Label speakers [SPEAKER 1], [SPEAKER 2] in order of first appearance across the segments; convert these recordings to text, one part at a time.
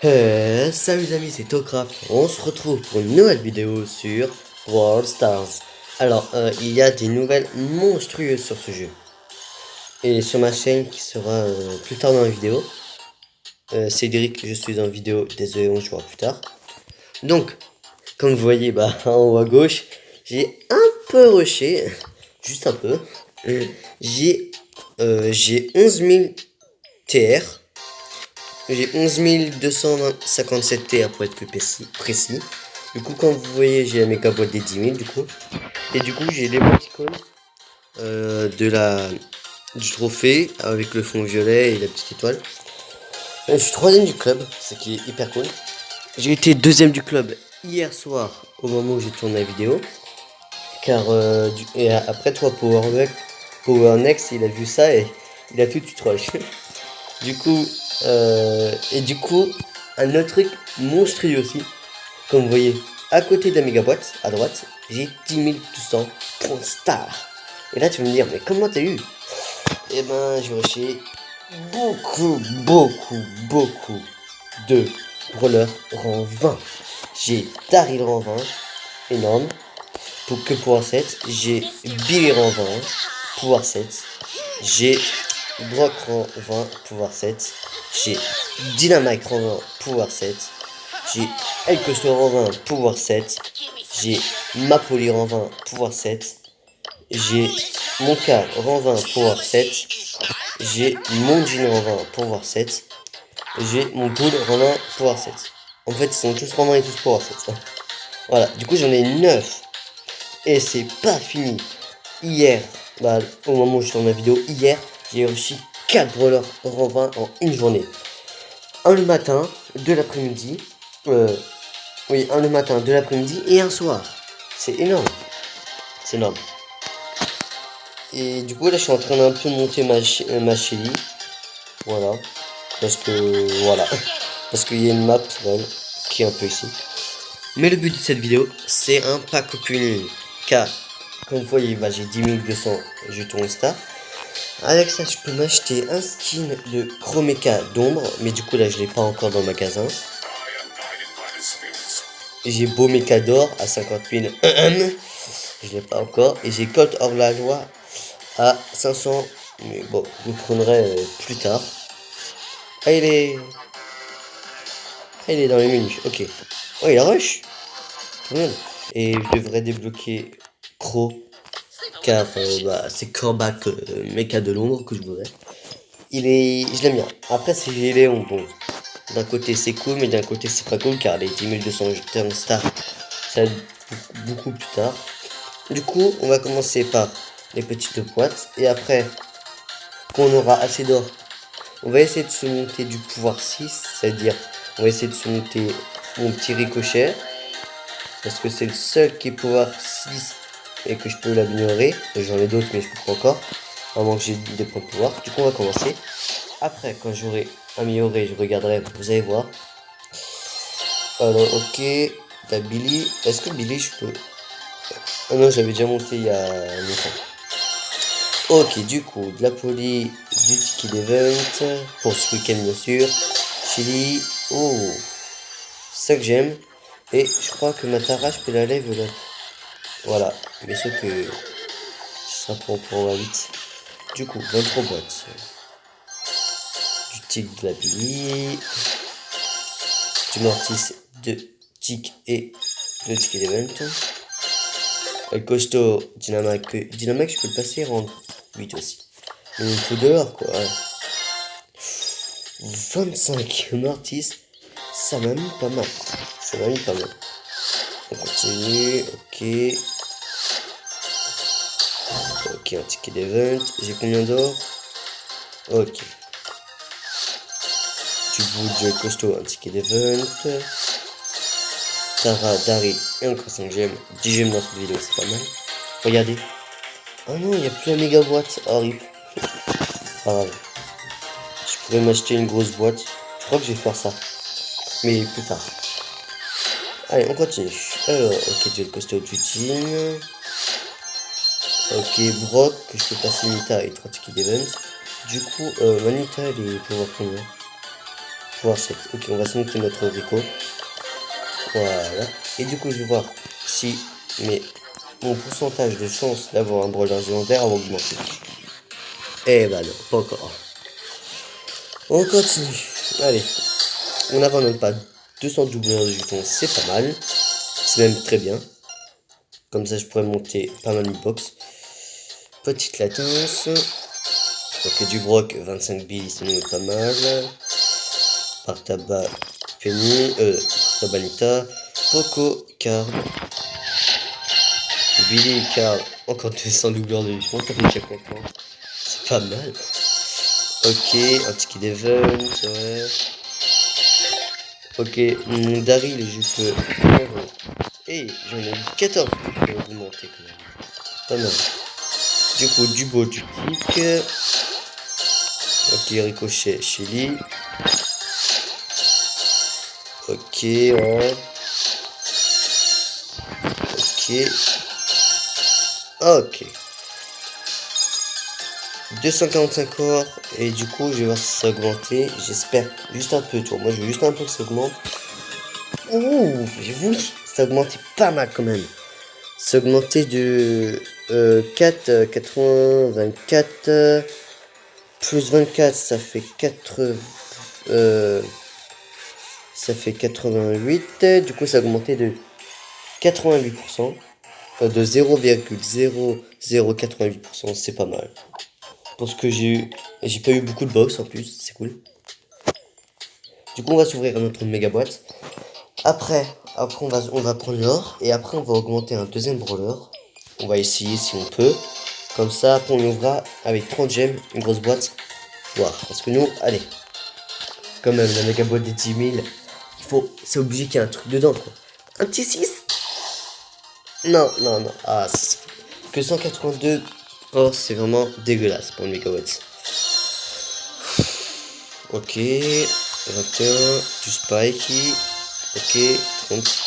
[SPEAKER 1] Salut les amis, c'est Tocraft. On se retrouve pour une nouvelle vidéo sur Brawl Stars. Alors, il y a des nouvelles monstrueuses sur ce jeu. Et sur ma chaîne qui sera plus tard dans la vidéo. Cédric, je suis en vidéo, désolé, on jouera plus tard. Donc, comme vous voyez, en haut à gauche, j'ai un peu rushé, juste un peu. J'ai 11 000 TR. J'ai 11 257 TR pour être plus précis. Du coup, comme vous voyez, j'ai la méga boîte des 10 000 du coup. Et du coup, j'ai l'émoticône du trophée avec le fond violet et la petite étoile. Je suis troisième du club, ce qui est hyper cool. J'ai été deuxième du club hier soir au moment où j'ai tourné la vidéo. Car et après toi, Power Next, il a vu ça et il a tout troll. Du coup, un autre truc monstrueux aussi. Comme vous voyez, à côté de la méga boîte, à droite, j'ai 10 200 points star. Et là, tu vas me dire, mais comment t'as eu? Eh ben, j'ai rushé beaucoup de brawlers rang 20. J'ai Daryl rang 20, énorme. Que pouvoir 7. J'ai Billy rang 20, pouvoir 7. J'ai Brock rang 20, pouvoir 7. J'ai Dynamite rang 20, pouvoir 7. J'ai El Costo rang 20, pouvoir 7. J'ai Mapoli rang 20, pouvoir 7. J'ai Monka rang 20, pouvoir 7. J'ai Mondine rang 20, pouvoir 7. J'ai mon pool rang 20, pouvoir 7. En fait, ils sont tous rang 20 et tous pouvoir 7. Voilà, du coup j'en ai 9. Et c'est pas fini. Hier, au moment où je tourne la vidéo, hier, j'ai réussi 4 brawlers rang 20 en une journée. Un le matin, deux l'après-midi. Un le matin, deux l'après-midi et un soir. C'est énorme. C'est énorme. Et du coup, là, je suis en train d'un peu monter ma chérie. Voilà. Parce que, voilà. Parce qu'il y a une map pour elle, qui est un peu ici. Mais le but de cette vidéo, c'est un pack opening. Car, comme vous voyez, j'ai 10 200 jetons star. Avec ça, je peux m'acheter un skin de Chromeka d'ombre. Mais du coup, là, je l'ai pas encore dans le magasin. J'ai Beau Mecha d'or à 50 000. Je l'ai pas encore. Et j'ai Colt hors la loi à 500. Mais bon, je le prendrai plus tard. Ah, il est dans les menus. Ok. Oh, il a rush. Et je devrais débloquer Crow. Car c'est Corbac Mecha de l'ombre que je voudrais. Je l'aime bien. Après, c'est Léon. Bon, d'un côté c'est cool, mais d'un côté c'est pas cool car les 10 200 jetons star, ça va beaucoup plus tard. Du coup, on va commencer par les petites boîtes et après, quand on aura assez d'or, on va essayer de se monter du pouvoir 6, c'est-à-dire on va essayer de se monter mon petit ricochet parce que c'est le seul qui est pouvoir 6 et que je peux l'améliorer. J'en ai d'autres, mais je peux pas encore, à moins que j'ai des points de pouvoir. Du coup, on va commencer. Après, quand j'aurai amélioré, je regarderai, vous allez voir. Alors, ok, t'as Billy. Est-ce que Billy, je peux... Ah non, j'avais déjà monté il y a longtemps. Ok, du coup, de la poli, du ticket d'event, pour ce week-end, bien sûr. Chili, oh, ça que j'aime. Et je crois que ma Tara, je peux la lève là. Voilà, mais sauf que ce sera pour la 8. Du coup, 23 boîtes. Du tic de la Billy. Du Mortis, de tic et de ticket d'event. El costaud, Dynamite, je peux le passer en 8 aussi. Mais il faut de l'or, quoi. Ouais. 25 Mortis, ça m'a mis pas mal. On continue, ok. Ok, un ticket d'event. J'ai combien d'or? Ok. Du bout de costaud, un ticket d'event. Tara, Daryl et encore 5 gemmes. 10 gemmes dans cette vidéo, c'est pas mal. Regardez. Oh non, il n'y a plus la méga boîte. Oh, rip. Ah, ouais. Je pourrais m'acheter une grosse boîte. Je crois que je vais faire ça. Mais plus tard. Allez, on continue. Alors, ok, tu es le costaud du team. Ok, Brock, que je peux passer Nita et 3 tickets d'event. Du coup, Manita, elle est pouvoir combien? voir cette. Ok, on va se monter notre Rico. Voilà. Et du coup, je vais voir si mon pourcentage de chance d'avoir un brawler légendaire a augmenté. Eh bah non, pas encore. On continue. Allez. On n'avance même pas 200 doubleurs de jetons, c'est pas mal. C'est même très bien. Comme ça, je pourrais monter pas mal de box. Petite latence. Ok, du broc, 25 billes, c'est pas mal. Par tabac, Penny, Tabanita, Poco, Card, Billy, Card, encore 200 doubleurs de jetons, ça fait déjà content. C'est pas mal. Ok, un ticket d'event, ouais. Ok, mon Daryl, je peux. Hey, j'en ai eu 14. Je peux augmenter quand même. Pas mal. Du coup, du beau, du kick. Ok, ricochet, Shelly. Ok, ouais. Ok. Ok. 245 or. Et du coup, je vais voir si ça augmenter. J'espère juste un peu, tu vois. Moi, je veux juste un peu que ça augmente. Ouh, j'ai vu. Ça augmentait pas mal quand même. Ça augmentait de 4, 80, 24. Plus 24, ça fait 4. Ça fait 88. Du coup, ça a augmenté de 88%. De 0,0088%. C'est pas mal. Parce que j'ai pas eu beaucoup de box en plus. C'est cool. Du coup, on va s'ouvrir notre méga boîte. Après on va prendre l'or. Et après, on va augmenter un deuxième brawler. On va essayer si on peut. Comme ça, après, on ouvrira avec 30 gemmes, une grosse boîte. Voir. Parce que nous, allez. Quand même, la méga boîte des 10 000. C'est obligé qu'il y ait un truc dedans, quoi. Un petit 6. Non, non, non. Ah, que 182. Oh, c'est vraiment dégueulasse pour une mégawatt. Ok. 21. Du Spikey. Ok. 30.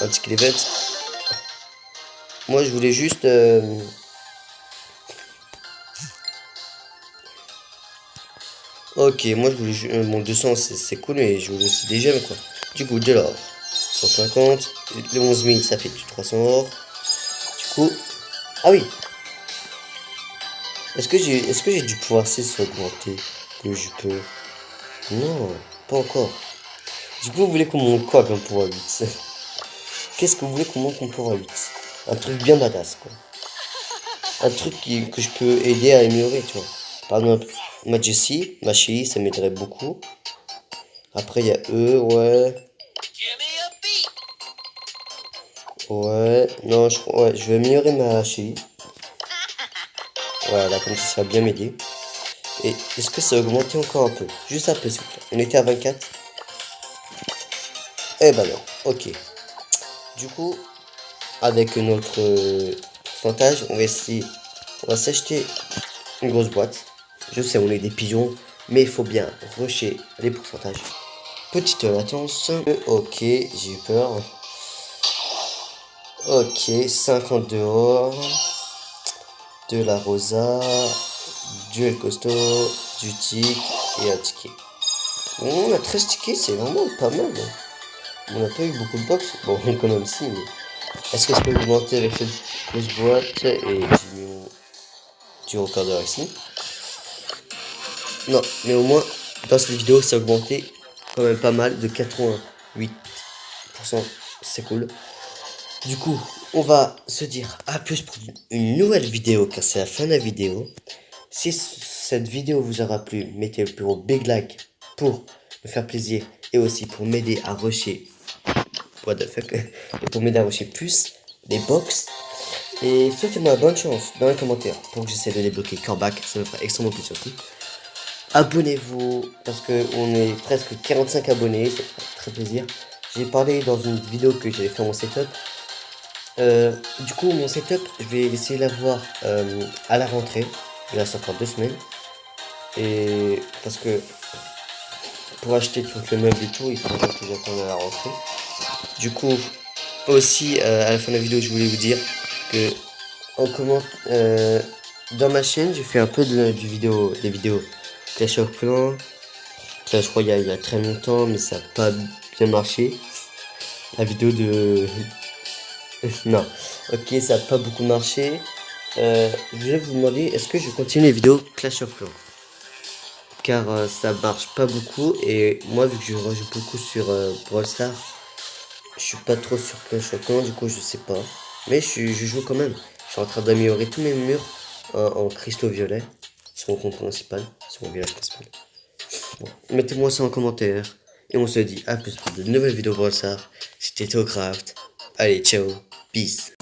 [SPEAKER 1] Un ticket event. Moi, je voulais juste. Ok, moi, je voulais juste. Bon, 200, c'est cool, mais je voulais aussi des gemmes, quoi. Du coup, de l'or. 150. Les 11 000, ça fait du 300 or. Du coup. Ah oui. Est-ce que j'ai du pouvoir 6 augmenter que je peux? Non, pas encore. Du coup, vous voulez qu'on monte quoi comme pouvoir 8? Qu'est-ce que vous voulez qu'on monte comme pouvoir 8? Un truc bien badass, quoi. Un truc que je peux aider à améliorer, tu vois. Par exemple, ma Jessie, ma Shelly, ça m'aiderait beaucoup. Après, il y a eux, ouais. Ouais, non, ouais, je vais améliorer ma Shelly. Voilà, comme ça va bien m'aider. Et est-ce que ça a augmenté encore un peu? Juste un peu, s'il vous plaît. On était à 24. Eh ben non, ok. Du coup, avec notre pourcentage, on va s'acheter une grosse boîte. Je sais, on est des pigeons, mais il faut bien rusher les pourcentages. Petite latence. Ok, j'ai eu peur. Ok, 50 dehors. De la rosa. Du El Costo. Du tic et un ticket. On a 13 tickets, c'est vraiment pas mal. On n'a pas eu beaucoup de box. Bon, quand même si, mais... Est-ce que je peux augmenter avec cette grosse boîte et j'ai mis du recordeur ici? Non, mais au moins, dans cette vidéo, ça a augmenté quand même pas mal de 88%. C'est cool. Du coup, on va se dire à plus pour une nouvelle vidéo, car c'est la fin de la vidéo. Si cette vidéo vous aura plu, mettez le plus gros big like pour me faire plaisir et aussi pour m'aider à rusher. What the fuck? Et pour m'aider à rusher plus les box. Et souhaitez-moi bonne chance dans les commentaires pour que j'essaie de débloquer Coreback, ça me ferait extrêmement plaisir aussi. Abonnez-vous parce que on est presque 45 abonnés, ça fait très plaisir. J'ai parlé dans une vidéo que j'avais fait mon setup. Du coup, mon setup, je vais essayer de l'avoir à la rentrée. Il reste encore 2 semaines. Et parce que pour acheter tout le meuble et tout, il faudra que j'attende à la rentrée. Du coup, aussi à la fin de la vidéo, je voulais vous dire que on commente dans ma chaîne, j'ai fait un peu des vidéos Clash of Clans, Enfin, je crois il y a très longtemps, mais ça n'a pas bien marché. La vidéo de... non, ok, ça n'a pas beaucoup marché. Je voulais vous demander, est-ce que je continue les vidéos Clash of Clans? Car ça marche pas beaucoup, et moi, vu que je rejoue beaucoup sur Brawl Stars, je suis pas trop sur Clash of Clans, du coup, je sais pas. Mais je joue quand même. Je suis en train d'améliorer tous mes murs en cristaux violets sur mon compte principal, sur mon village principal. Bon, mettez-moi ça en commentaire. Et on se dit à plus pour de nouvelles vidéos Brawl Stars. C'était Théocraft. Allez, ciao. Peace.